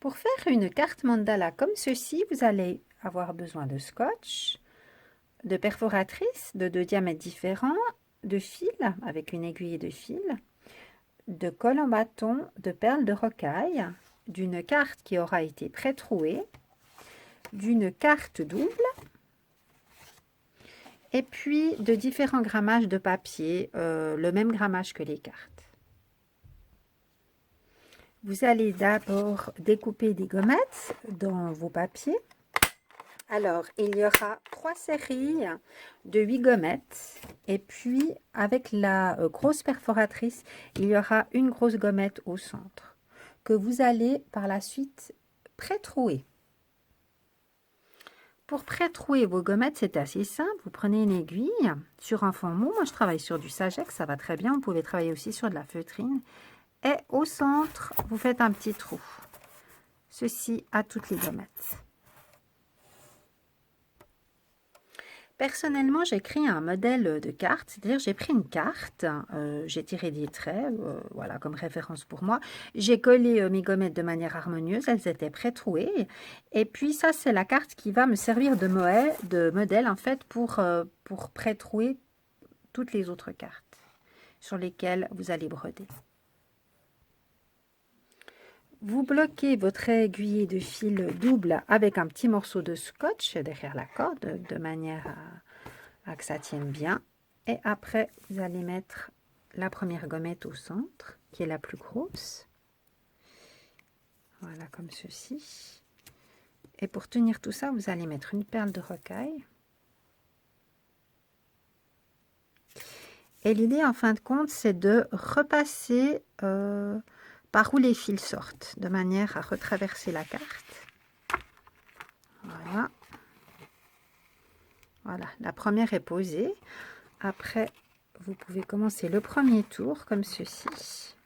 Pour faire une carte mandala comme ceci, vous allez avoir besoin de scotch, de perforatrices de 2 diamètres différents, de fil avec une aiguille de fil, de colle en bâton, de perles de rocaille, d'une carte qui aura été pré-trouée, d'une carte double, et puis de différents grammages de papier, le même grammage que les cartes. Vous allez d'abord découper des gommettes dans vos papiers. Alors, il y aura 3 séries de 8 gommettes. Et puis, avec la grosse perforatrice, il y aura une grosse gommette au centre que vous allez par la suite pré-trouer. Pour pré-trouer vos gommettes, c'est assez simple. Vous prenez une aiguille sur un fond mou. Moi, je travaille sur du Sagex, ça va très bien. Vous pouvez travailler aussi sur de la feutrine. Et au centre, vous faites un petit trou. Ceci à toutes les gommettes. Personnellement, j'ai créé un modèle de carte, c'est-à-dire j'ai pris une carte, j'ai tiré des traits, voilà, comme référence pour moi. J'ai collé mes gommettes de manière harmonieuse, elles étaient pré-trouées. Et puis ça, c'est la carte qui va me servir de modèle en fait pour pré-trouer toutes les autres cartes sur lesquelles vous allez broder. Vous bloquez votre aiguille de fil double avec un petit morceau de scotch derrière la corde de manière à que ça tienne bien. Et après, vous allez mettre la première gommette au centre, qui est la plus grosse. Voilà, comme ceci. Et pour tenir tout ça, vous allez mettre une perle de rocaille. Et l'idée, en fin de compte, c'est de repasser par où les fils sortent, de manière à retraverser la carte. Voilà. Voilà, la première est posée. Après, vous pouvez commencer le premier tour comme ceci.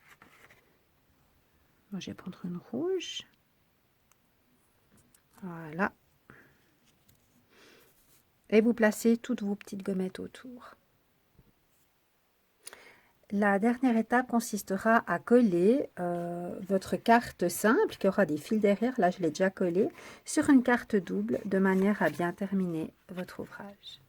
Moi, je vais prendre une rouge. Voilà. Et vous placez toutes vos petites gommettes autour. La dernière étape consistera à coller votre carte simple, qui aura des fils derrière, là je l'ai déjà collée, sur une carte double, de manière à bien terminer votre ouvrage.